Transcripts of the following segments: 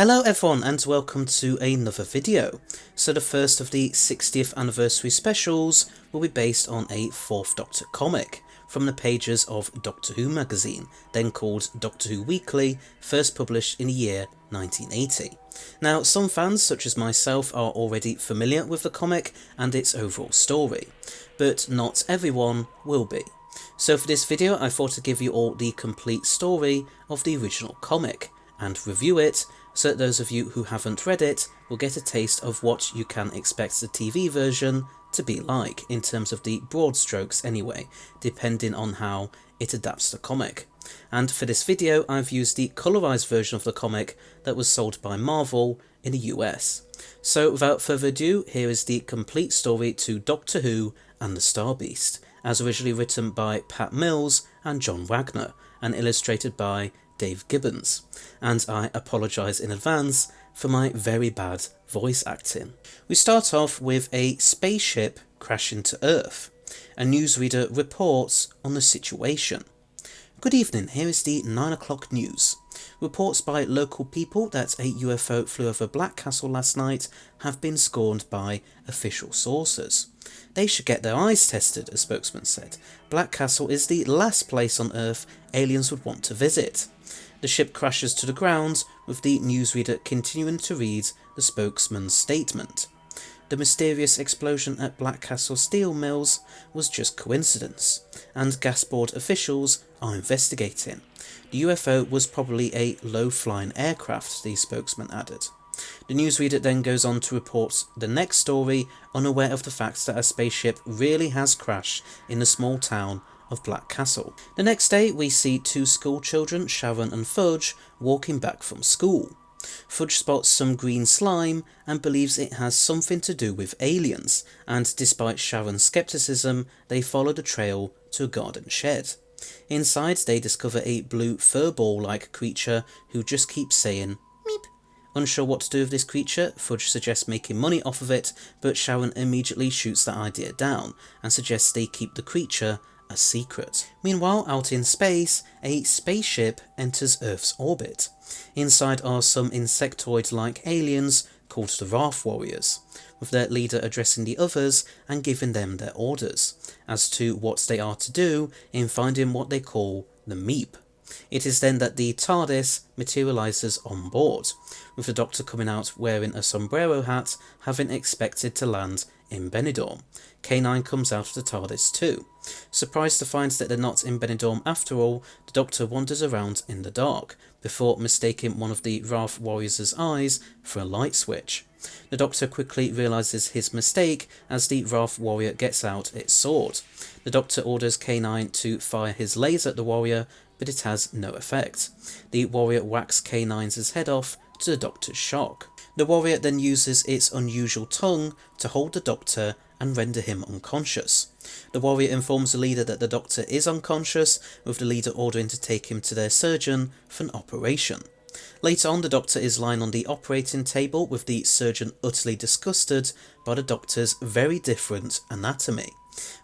Hello everyone and welcome to another video. So the first of the 60th anniversary specials will be based on a 4th Doctor comic from the pages of Doctor Who magazine, then called Doctor Who Weekly, first published in the year 1980. Now some fans such as myself are already familiar with the comic and its overall story, but not everyone will be. So for this video I thought to give you all the complete story of the original comic and review it, so that those of you who haven't read it will get a taste of what you can expect the TV version to be like, in terms of the broad strokes anyway, depending on how it adapts the comic. And for this video I've used the colorized version of the comic that was sold by Marvel in the US. So without further ado, here is the complete story to Doctor Who and the Star Beast, as originally written by Pat Mills and John Wagner, and illustrated by Dave Gibbons, and I apologise in advance for my very bad voice acting. We start off with a spaceship crashing to Earth. A newsreader reports on the situation. Good evening, here is the 9 o'clock news. Reports by local people that a UFO flew over Black Castle last night have been scorned by official sources. They should get their eyes tested, a spokesman said. Black Castle is the last place on Earth aliens would want to visit. The ship crashes to the ground, with the newsreader continuing to read the spokesman's statement. The mysterious explosion at Black Castle steel mills was just coincidence, and gas board officials are investigating. The UFO was probably a low-flying aircraft, the spokesman added. The newsreader then goes on to report the next story, unaware of the fact that a spaceship really has crashed in the small town of Black Castle. The next day we see two school children, Sharon and Fudge, walking back from school. Fudge spots some green slime and believes it has something to do with aliens, and despite Sharon's skepticism, they follow the trail to a garden shed. Inside they discover a blue furball-like creature who just keeps saying meep. Unsure what to do with this creature, Fudge suggests making money off of it, but Sharon immediately shoots that idea down and suggests they keep the creature a secret. Meanwhile, out in space, a spaceship enters Earth's orbit. Inside are some insectoid-like aliens called the Wrath Warriors, with their leader addressing the others and giving them their orders as to what they are to do in finding what they call the Meep. It is then that the TARDIS materialises on board, with the Doctor coming out wearing a sombrero hat, having expected to land in Benidorm. K9 comes out of the TARDIS too. Surprised to find that they're not in Benidorm after all, the Doctor wanders around in the dark, before mistaking one of the Wrath Warriors' eyes for a light switch. The Doctor quickly realises his mistake as the Wrath Warrior gets out its sword. The Doctor orders K9 to fire his laser at the warrior, but it has no effect. The warrior whacks K9's head off to the Doctor's shock. The warrior then uses its unusual tongue to hold the Doctor and render him unconscious. The warrior informs the leader that the Doctor is unconscious, with the leader ordering to take him to their surgeon for an operation. Later on, the Doctor is lying on the operating table, with the surgeon utterly disgusted by the Doctor's very different anatomy.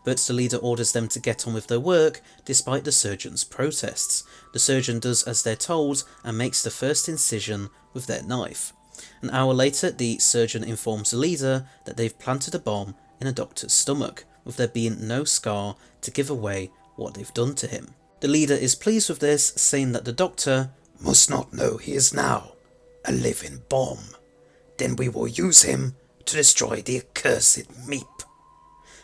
But the leader orders them to get on with their work despite the surgeon's protests. The surgeon does as they're told and makes the first incision with their knife. An hour later, the surgeon informs the leader that they've planted a bomb in the Doctor's stomach, with there being no scar to give away what they've done to him. The leader is pleased with this, saying that the Doctor must not know he is now a living bomb. Then we will use him to destroy the accursed Meep.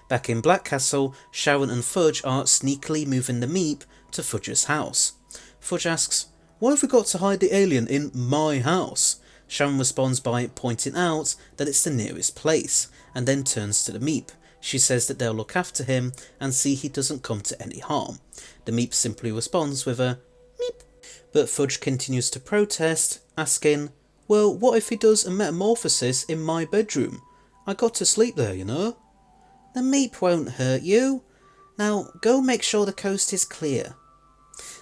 Back in Black Castle, Sharon and Fudge are sneakily moving the Meep to Fudge's house. Fudge asks, "Why have we got to hide the alien in my house?" Sharon responds by pointing out that it's the nearest place, and then turns to the Meep. She says that they'll look after him and see he doesn't come to any harm. The Meep simply responds with a meep. But Fudge continues to protest, asking, "Well, what if he does a metamorphosis in my bedroom? I got to sleep there, you know." "The Meep won't hurt you. Now go make sure the coast is clear."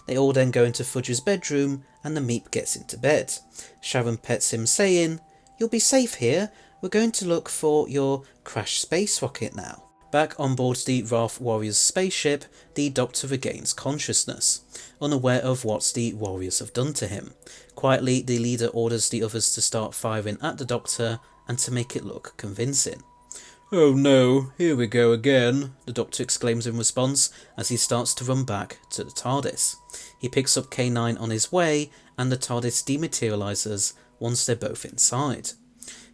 They all then go into Fudge's bedroom and the Meep gets into bed. Sharon pets him, saying, "You'll be safe here. We're going to look for your crashed space rocket now." Back on board the Wrath Warriors spaceship, the Doctor regains consciousness, unaware of what the Warriors have done to him. Quietly, the leader orders the others to start firing at the Doctor and to make it look convincing. "Oh no, here we go again," the Doctor exclaims in response as he starts to run back to the TARDIS. He picks up K9 on his way and the TARDIS dematerializes once they're both inside.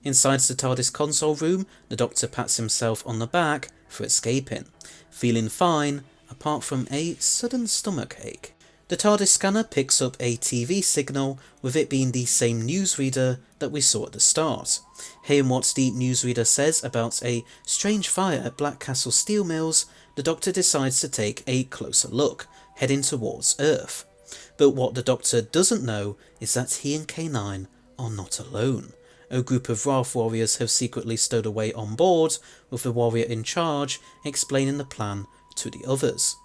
Inside the TARDIS console room, the Doctor pats himself on the back for escaping, feeling fine apart from a sudden stomach ache. The TARDIS scanner picks up a TV signal, with it being the same newsreader that we saw at the start. Hearing what the newsreader says about a strange fire at Black Castle Steel Mills, the Doctor decides to take a closer look, heading towards Earth. But what the Doctor doesn't know is that he and K9 are not alone. A group of Wrath Warriors have secretly stowed away on board, with the warrior in charge explaining the plan to the others.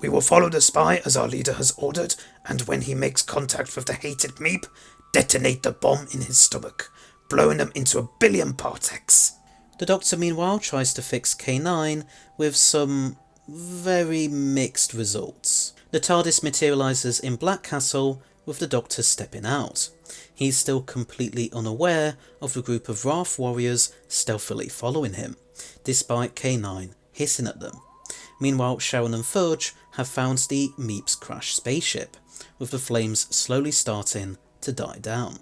"We will follow the spy as our leader has ordered, and when he makes contact with the hated Meep, detonate the bomb in his stomach, blowing them into a billion parsecs." The Doctor meanwhile tries to fix K9 with some very mixed results. The TARDIS materialises in Black Castle with the Doctor stepping out. He's still completely unaware of the group of Wrath Warriors stealthily following him, despite K9 hissing at them. Meanwhile, Sharon and Fudge have found the Meep's crashed spaceship, with the flames slowly starting to die down.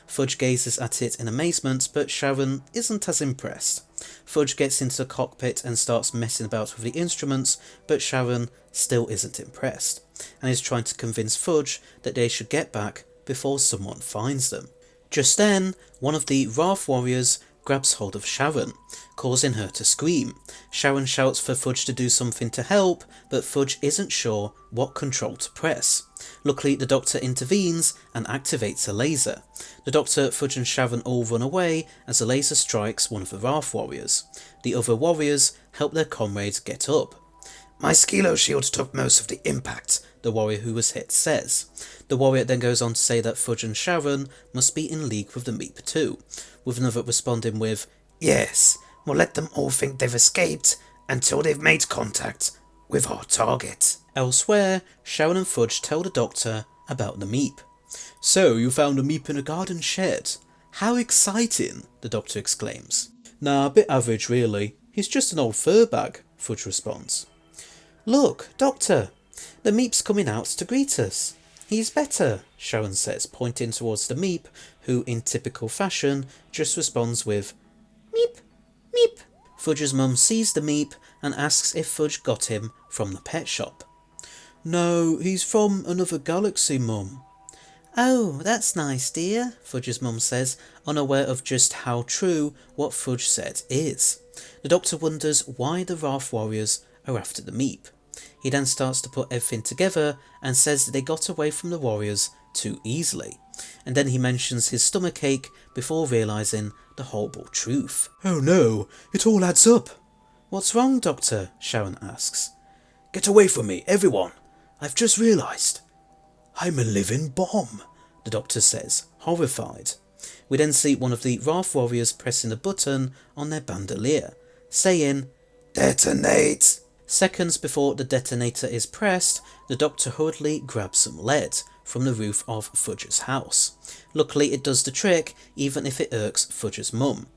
Fudge gazes at it in amazement, but Sharon isn't as impressed. Fudge gets into the cockpit and starts messing about with the instruments, but Sharon still isn't impressed, and is trying to convince Fudge that they should get back before someone finds them. Just then, one of the Wrath Warriors grabs hold of Sharon, causing her to scream. Sharon shouts for Fudge to do something to help, but Fudge isn't sure what control to press. Luckily, the Doctor intervenes and activates a laser. The Doctor, Fudge and Sharon all run away as the laser strikes one of the Wrath Warriors. The other warriors help their comrades get up. "My Skilo shield took most of the impact," the warrior who was hit says. The warrior then goes on to say that Fudge and Sharon must be in league with the Meep too, with another responding with, "Yes, we'll let them all think they've escaped until they've made contact with our target." Elsewhere, Sharon and Fudge tell the Doctor about the Meep. "So, you found a Meep in a garden shed? How exciting," the Doctor exclaims. "Nah, a bit average really. He's just an old fur bag," Fudge responds. "Look, Doctor, the Meep's coming out to greet us. He's better," Sharon says, pointing towards the Meep, who, in typical fashion, just responds with, "Meep, Meep." Fudge's mum sees the Meep and asks if Fudge got him from the pet shop. "No, he's from another galaxy, Mum." "Oh, that's nice, dear," Fudge's mum says, unaware of just how true what Fudge said is. The Doctor wonders why the Wrath Warriors are after the Meep. He then starts to put everything together and says that they got away from the Warriors too easily. And then he mentions his stomachache before realising the horrible truth. "Oh no, it all adds up." "What's wrong, Doctor?" Sharon asks. "Get away from me, everyone. I've just realised. I'm a living bomb," the Doctor says, horrified. We then see one of the Wrath Warriors pressing a button on their bandolier, saying, "Detonate!" Seconds before the detonator is pressed, the Doctor hurriedly grabs some lead from the roof of Fudge's house. Luckily it does the trick, even if it irks Fudge's mum.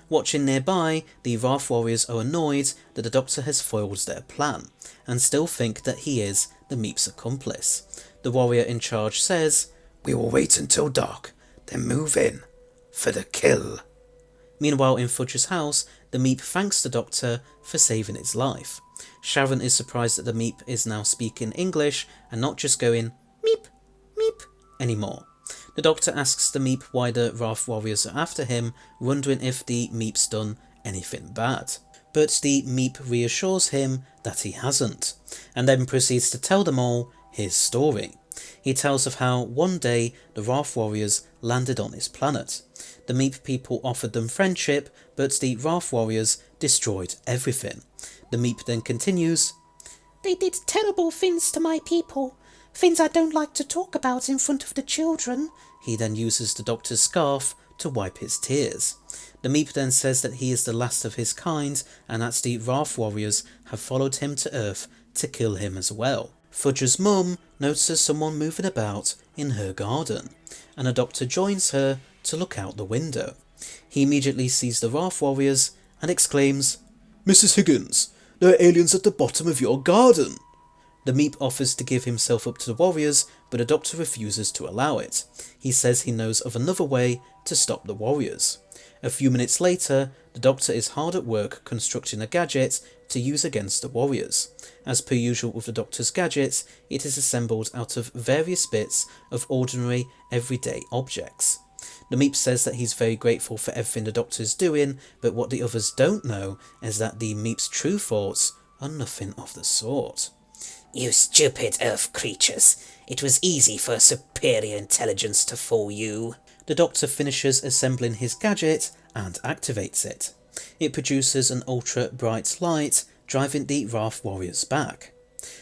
Watching nearby, the Wrath Warriors are annoyed that the Doctor has foiled their plan, and still think that he is the Meep's accomplice. The warrior in charge says, "We will wait until dark, then move in for the kill." Meanwhile, in Fudge's house, the Meep thanks the Doctor for saving his life. Sharon is surprised that the Meep is now speaking English and not just going Meep, Meep anymore. The Doctor asks the Meep why the Wrath Warriors are after him, wondering if the Meep's done anything bad. But the Meep reassures him that he hasn't, and then proceeds to tell them all his story. He tells of how one day the Wrath Warriors landed on his planet. The Meep people offered them friendship, but the Wrath Warriors destroyed everything. The Meep then continues, "They did terrible things to my people, things I don't like to talk about in front of the children." He then uses the Doctor's scarf to wipe his tears. The Meep then says that he is the last of his kind and that the Wrath Warriors have followed him to Earth to kill him as well. Fudge's mum notices someone moving about in her garden, and a doctor joins her to look out the window. He immediately sees the Wrath Warriors and exclaims, "Mrs. Higgins, there are aliens at the bottom of your garden." The Meep offers to give himself up to the warriors, but the doctor refuses to allow it. He says he knows of another way to stop the warriors. A few minutes later, the doctor is hard at work constructing a gadget to use against the warriors. As per usual with the doctor's gadget, it is assembled out of various bits of ordinary, everyday objects. The Meep says that he's very grateful for everything the doctor is doing, but what the others don't know is that the Meep's true thoughts are nothing of the sort. You stupid Earth creatures. It was easy for superior intelligence to fool you. The doctor finishes assembling his gadget and activates it. It produces an ultra bright light, driving the Wrath Warriors back.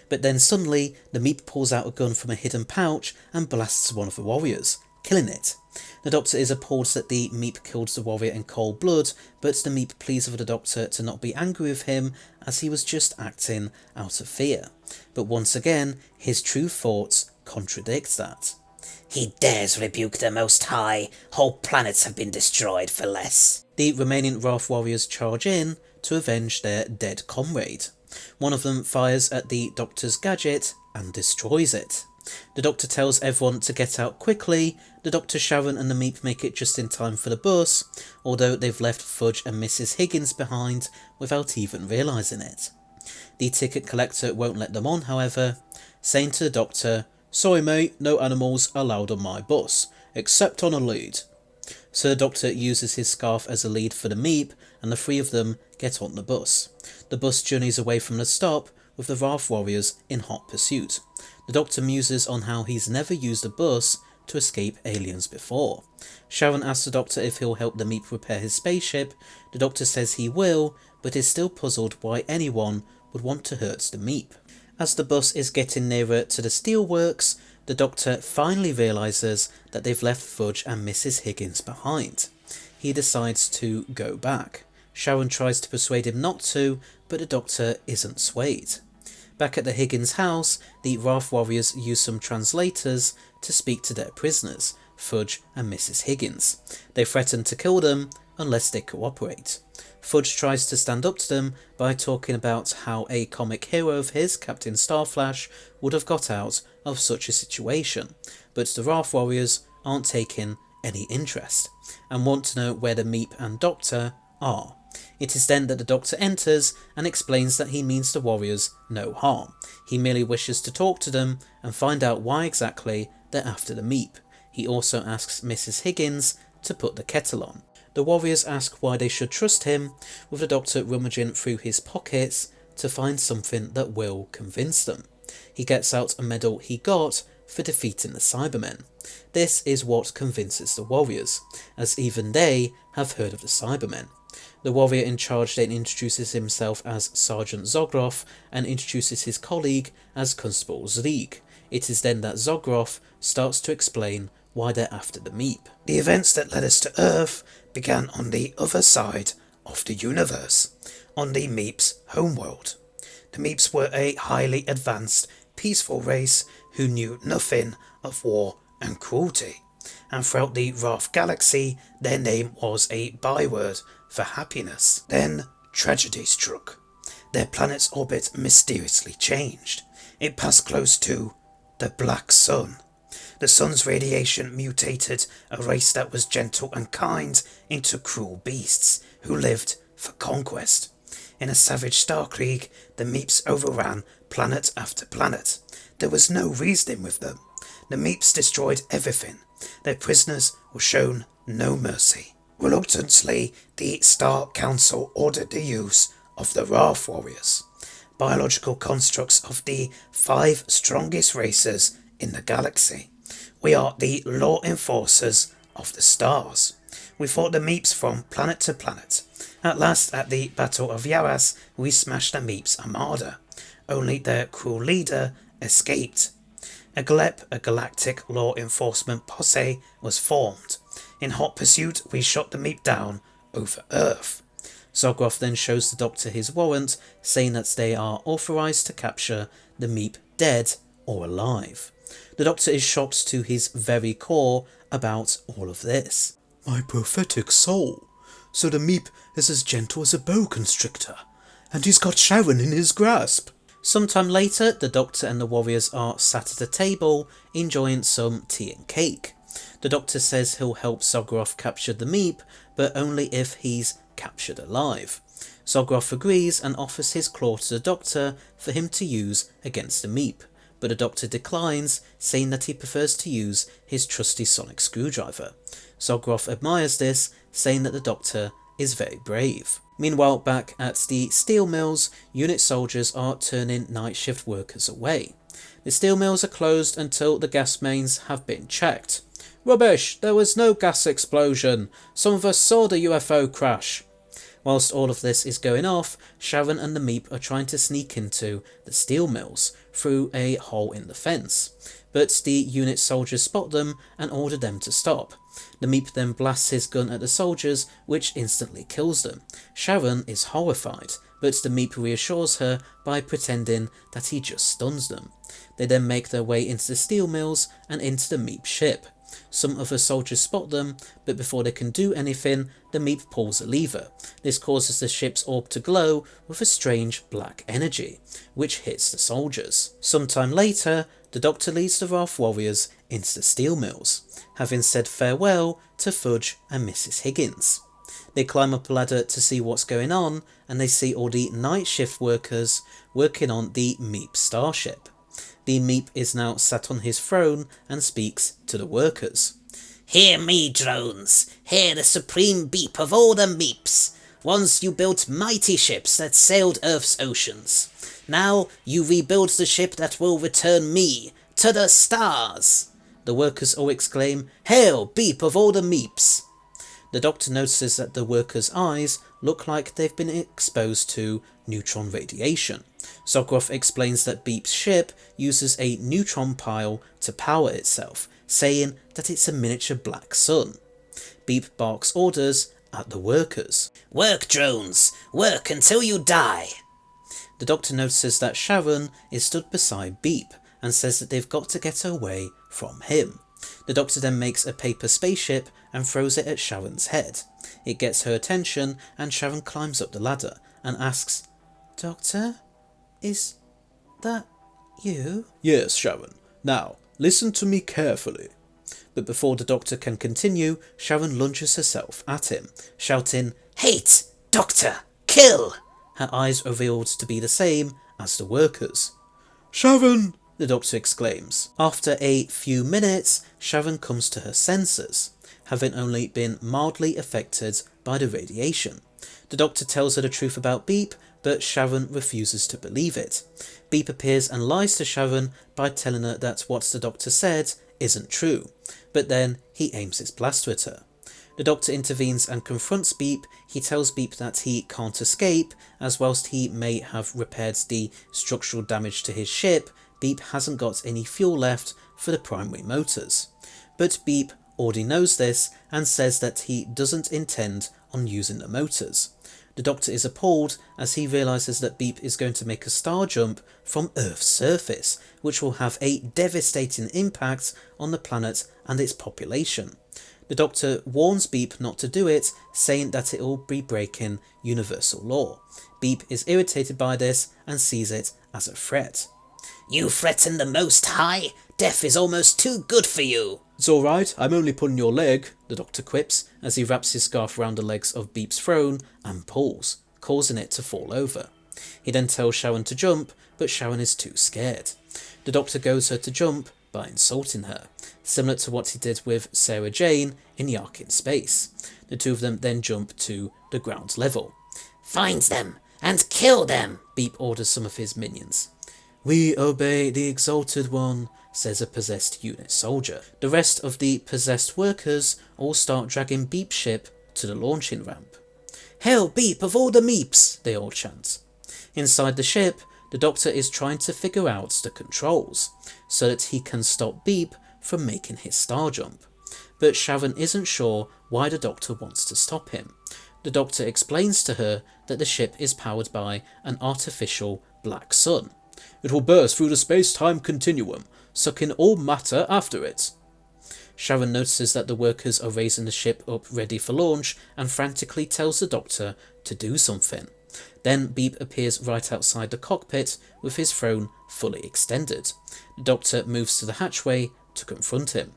But then suddenly, the Meep pulls out a gun from a hidden pouch and blasts one of the warriors, killing it. The doctor is appalled that the Meep killed the warrior in cold blood, but the Meep pleads with the doctor to not be angry with him as he was just acting out of fear. But once again, his true thoughts contradict that. He dares rebuke the Most High. Whole planets have been destroyed for less. The remaining Wrath Warriors charge in to avenge their dead comrade. One of them fires at the doctor's gadget and destroys it. The doctor tells everyone to get out quickly. The doctor, Sharon and the Meep make it just in time for the bus, although they've left Fudge and Mrs. Higgins behind without even realising it. The ticket collector won't let them on, however, saying to the doctor, "Sorry mate, no animals allowed on my bus, except on a lead." So the doctor uses his scarf as a lead for the Meep, and the three of them get on the bus. The bus journeys away from the stop, with the Wrath Warriors in hot pursuit. The doctor muses on how he's never used a bus to escape aliens before. Sharon asks the doctor if he'll help the Meep repair his spaceship. The doctor says he will, but is still puzzled why anyone would want to hurt the Meep. As the bus is getting nearer to the steelworks, the doctor finally realises that they've left Fudge and Mrs. Higgins behind. He decides to go back. Sharon tries to persuade him not to, but the doctor isn't swayed. Back at the Higgins house, the Wrath Warriors use some translators to speak to their prisoners, Fudge and Mrs. Higgins. They threaten to kill them unless they cooperate. Fudge tries to stand up to them by talking about how a comic hero of his, Captain Starflash, would have got out of such a situation, but the Wrath Warriors aren't taking any interest, and want to know where the Meep and Doctor are. It is then that the Doctor enters and explains that he means the warriors no harm. He merely wishes to talk to them and find out why exactly they're after the Meep. He also asks Mrs. Higgins to put the kettle on. The warriors ask why they should trust him, with the Doctor rummaging through his pockets to find something that will convince them. He gets out a medal he got for defeating the Cybermen. This is what convinces the warriors, as even they have heard of the Cybermen. The warrior in charge then introduces himself as Sergeant Zogroff and introduces his colleague as Constable Zreeg. It is then that Zogroff starts to explain why they're after the Meep. The events that led us to Earth began on the other side of the universe, on the Meep's homeworld. The Meeps were a highly advanced, peaceful race who knew nothing of war and cruelty, and throughout the Wrath Galaxy their name was a byword for happiness. Then tragedy struck. Their planet's orbit mysteriously changed. It passed close to the Black Sun. The sun's radiation mutated a race that was gentle and kind into cruel beasts who lived for conquest. In a savage starkrieg, the Meeps overran planet after planet. There was no reasoning with them. The Meeps destroyed everything. Their prisoners were shown no mercy. Reluctantly, the Star Council ordered the use of the Wrath Warriors, biological constructs of the 5 strongest races in the galaxy. We are the law enforcers of the stars. We fought the Meeps from planet to planet. At last, at the Battle of Yaras, we smashed the Meeps' armada. Only their cruel leader escaped. A GLEP, a galactic law enforcement posse, was formed. In hot pursuit, we shot the Meep down over Earth. Zogroff then shows the Doctor his warrant, saying that they are authorised to capture the Meep dead or alive. The Doctor is shocked to his very core about all of this. My prophetic soul. So the Meep is as gentle as a boa constrictor, and he's got Sharon in his grasp. Sometime later, the Doctor and the warriors are sat at a table, enjoying some tea and cake. The Doctor says he'll help Zogroff capture the Meep, but only if he's captured alive. Zogroff agrees and offers his claw to the Doctor for him to use against the Meep, but the Doctor declines, saying that he prefers to use his trusty sonic screwdriver. Zogroff admires this, saying that the Doctor is very brave. Meanwhile, back at the steel mills, unit soldiers are turning night shift workers away. The steel mills are closed until the gas mains have been checked. Rubbish! There was no gas explosion. Some of us saw the UFO crash. Whilst all of this is going off, Sharon and the Meep are trying to sneak into the steel mills through a hole in the fence, but the unit soldiers spot them and order them to stop. The Meep then blasts his gun at the soldiers, which instantly kills them. Sharon is horrified, but the Meep reassures her by pretending that he just stuns them. They then make their way into the steel mills and into the Meep ship. Some other soldiers spot them, but before they can do anything, the Meep pulls a lever. This causes the ship's orb to glow with a strange black energy, which hits the soldiers. Sometime later, the Doctor leads the Wrath warriors into the steel mills, having said farewell to Fudge and Mrs. Higgins. They climb up a ladder to see what's going on, and they see all the night shift workers working on the Meep starship. The Meep is now sat on his throne and speaks to the workers. Hear me, drones. Hear the supreme beep of all the Meeps. Once you built mighty ships that sailed Earth's oceans. Now you rebuild the ship that will return me to the stars. The workers all exclaim, Hail, beep of all the Meeps! The Doctor notices that the workers' eyes look like they've been exposed to neutron radiation. Zogroff explains that Beep's ship uses a neutron pile to power itself, saying that it's a miniature black sun. Beep barks orders at the workers. Work, drones. Work until you die. The Doctor notices that Sharon is stood beside Beep and says that they've got to get away from him. The Doctor then makes a paper spaceship and throws it at Sharon's head. It gets her attention and Sharon climbs up the ladder and asks, Doctor, is that you? Yes, Sharon. Now, listen to me carefully. But before the Doctor can continue, Sharon lunges herself at him, shouting, Hate! Doctor! Kill! Her eyes revealed to be the same as the workers. Sharon! The Doctor exclaims. After a few minutes, Sharon comes to her senses, having only been mildly affected by the radiation. The Doctor tells her the truth about Beep, but Sharon refuses to believe it. Beep appears and lies to Sharon by telling her that what the Doctor said isn't true, but then he aims his blaster at her. The Doctor intervenes and confronts Beep. He tells Beep that he can't escape, as whilst he may have repaired the structural damage to his ship, Beep hasn't got any fuel left for the primary motors. But Beep already knows this and says that he doesn't intend on using the motors. The Doctor is appalled as he realises that Beep is going to make a star jump from Earth's surface, which will have a devastating impact on the planet and its population. The Doctor warns Beep not to do it, saying that it will be breaking universal law. Beep is irritated by this and sees it as a threat. You threaten the Most High? Death is almost too good for you. It's alright, I'm only pulling your leg, the Doctor quips as he wraps his scarf around the legs of Beep's throne and pulls, causing it to fall over. He then tells Sharon to jump, but Sharon is too scared. The Doctor goads her to jump by insulting her, similar to what he did with Sarah Jane in the Ark in Space. The two of them then jump to the ground level. Find them and kill them, Beep orders some of his minions. We obey the Exalted One, says a possessed unit soldier. The rest of the possessed workers all start dragging Beep's ship to the launching ramp. Hail Beep of all the Meeps, they all chant. Inside the ship, the Doctor is trying to figure out the controls, so that he can stop Beep from making his star jump. But Sharon isn't sure why the Doctor wants to stop him. The Doctor explains to her that the ship is powered by an artificial black sun. It will burst through the space-time continuum, sucking all matter after it. Sharon notices that the workers are raising the ship up ready for launch and frantically tells the Doctor to do something. Then Beep appears right outside the cockpit with his throne fully extended. The Doctor moves to the hatchway to confront him.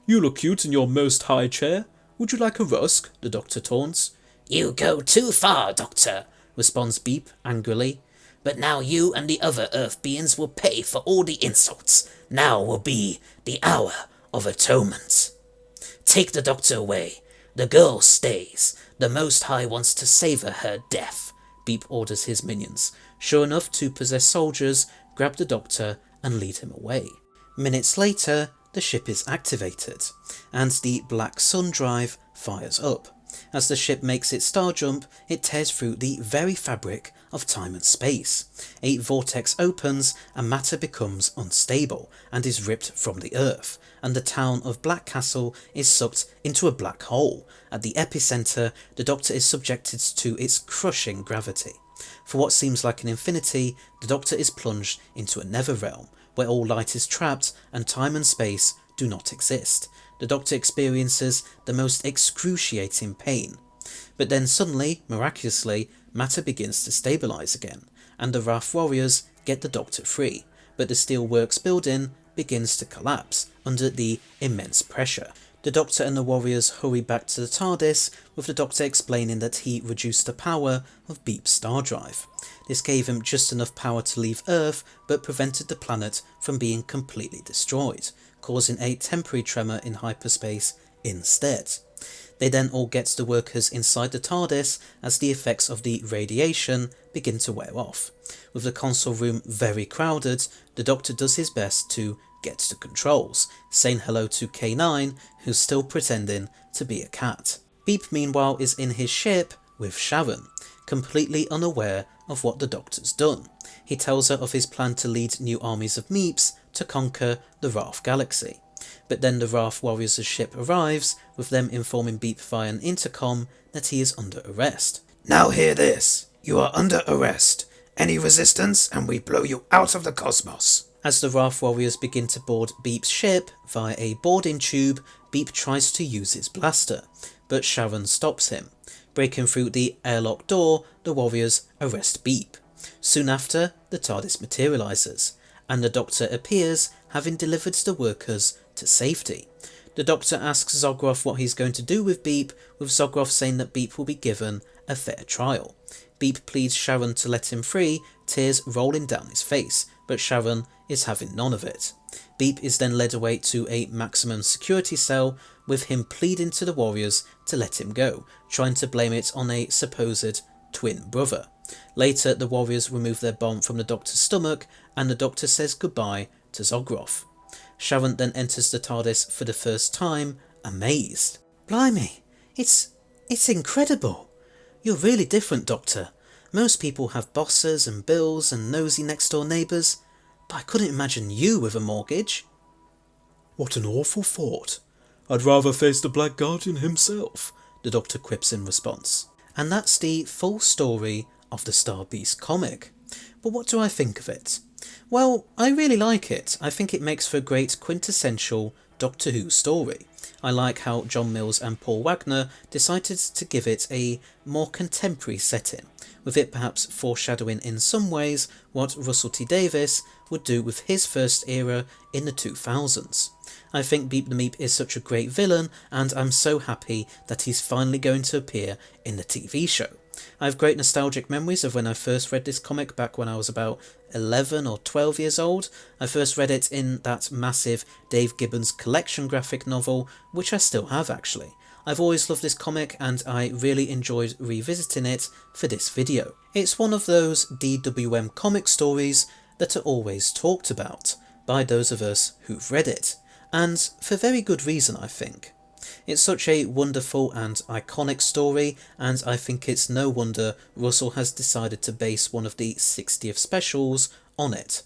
You look cute in your most high chair. Would you like a rusk? The Doctor taunts. You go too far, Doctor, responds Beep angrily. But now you and the other Earth beings will pay for all the insults. Now will be the hour of atonement. Take the Doctor away. The girl stays. The Most High wants to savour her death. Beep orders his minions. Sure enough, two possessed soldiers grab the Doctor and lead him away. Minutes later, the ship is activated, and the Black Sun drive fires up. As the ship makes its star jump, it tears through the very fabric of time and space. A vortex opens and matter becomes unstable and is ripped from the Earth, and the town of Black Castle is sucked into a black hole. At the epicenter, the Doctor is subjected to its crushing gravity. For what seems like an infinity, the Doctor is plunged into a nether realm, where all light is trapped and time and space do not exist. The Doctor experiences the most excruciating pain. But then suddenly, miraculously, matter begins to stabilise again, and the Wrath Warriors get the Doctor free, but the Steelworks building begins to collapse under the immense pressure. The Doctor and the Warriors hurry back to the TARDIS, with the Doctor explaining that he reduced the power of Beep's star drive. This gave him just enough power to leave Earth, but prevented the planet from being completely destroyed, causing a temporary tremor in hyperspace instead. They then all get the workers inside the TARDIS as the effects of the radiation begin to wear off. With the console room very crowded, the Doctor does his best to get to controls, saying hello to K9, who's still pretending to be a cat. Beep meanwhile is in his ship with Sharon, completely unaware of what the Doctor's done. He tells her of his plan to lead new armies of Meeps to conquer the Wrath Galaxy. But then the Wrath Warriors' ship arrives, with them informing Beep via an intercom that he is under arrest. Now hear this. You are under arrest. Any resistance and we blow you out of the cosmos. As the Wrath Warriors begin to board Beep's ship via a boarding tube, Beep tries to use his blaster, but Sharon stops him. Breaking through the airlock door, the Warriors arrest Beep. Soon after, the TARDIS materialises, and the Doctor appears, having delivered the workers to safety. The Doctor asks Zogroff what he's going to do with Beep, with Zogroff saying that Beep will be given a fair trial. Beep pleads Sharon to let him free, tears rolling down his face, but Sharon is having none of it. Beep is then led away to a maximum security cell, with him pleading to the Warriors to let him go, trying to blame it on a supposed twin brother. Later, the Warriors remove their bomb from the Doctor's stomach, and the Doctor says goodbye to Zogroff. Sharon then enters the TARDIS for the first time, amazed. Blimey, it's incredible. You're really different, Doctor. Most people have bosses and bills and nosy next-door neighbours, but I couldn't imagine you with a mortgage. What an awful thought. I'd rather face the Black Guardian himself, the Doctor quips in response. And that's the full story of the Star Beast comic. But what do I think of it? Well, I really like it. I think it makes for a great quintessential Doctor Who story. I like how John Mills and Paul Wagner decided to give it a more contemporary setting, with it perhaps foreshadowing in some ways what Russell T Davies would do with his first era in the 2000s. I think Beep the Meep is such a great villain, and I'm so happy that he's finally going to appear in the TV show. I have great nostalgic memories of when I first read this comic back when I was about 11 or 12 years old. I first read it in that massive Dave Gibbons collection graphic novel, which I still have actually. I've always loved this comic and I really enjoyed revisiting it for this video. It's one of those DWM comic stories that are always talked about by those of us who've read it, and for very good reason I think. It's such a wonderful and iconic story, and I think it's no wonder Russell has decided to base one of the 60th specials on it.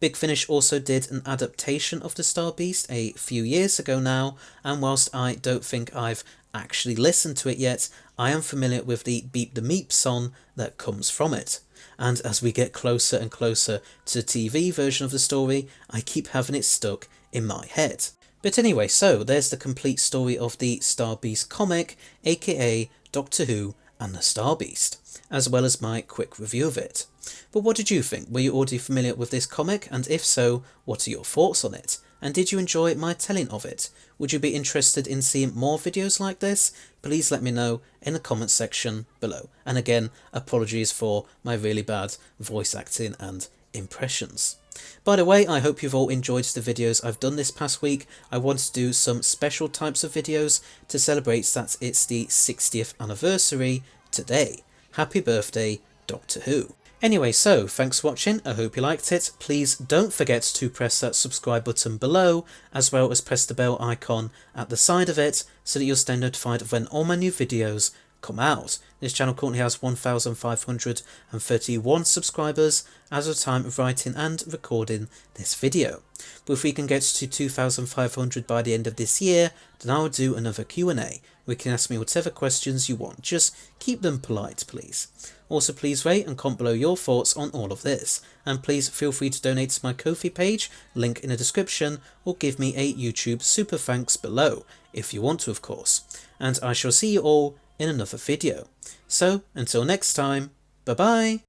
Big Finish also did an adaptation of the Star Beast a few years ago now, and whilst I don't think I've actually listened to it yet, I am familiar with the Beep the Meep song that comes from it. And as we get closer and closer to the TV version of the story, I keep having it stuck in my head. But anyway, so there's the complete story of the Star Beast comic, aka Doctor Who and the Star Beast, as well as my quick review of it. But what did you think? Were you already familiar with this comic? And if so, what are your thoughts on it? And did you enjoy my telling of it? Would you be interested in seeing more videos like this? Please let me know in the comment section below. And again, apologies for my really bad voice acting and impressions. By the way, I hope you've all enjoyed the videos I've done this past week. I want to do some special types of videos to celebrate that it's the 60th anniversary today. Happy birthday, Doctor Who. Anyway, so thanks for watching, I hope you liked it. Please don't forget to press that subscribe button below, as well as press the bell icon at the side of it, so that you'll stay notified of when all my new videos come out. This channel currently has 1,531 subscribers as of time of writing and recording this video. But if we can get to 2,500 by the end of this year, then I'll do another Q&A. where you can ask me whatever questions you want, just keep them polite please. Also please rate and comment below your thoughts on all of this, and please feel free to donate to my Ko-fi page, link in the description, or give me a YouTube super thanks below, if you want to of course. And I shall see you all in another video. So, until next time, bye bye!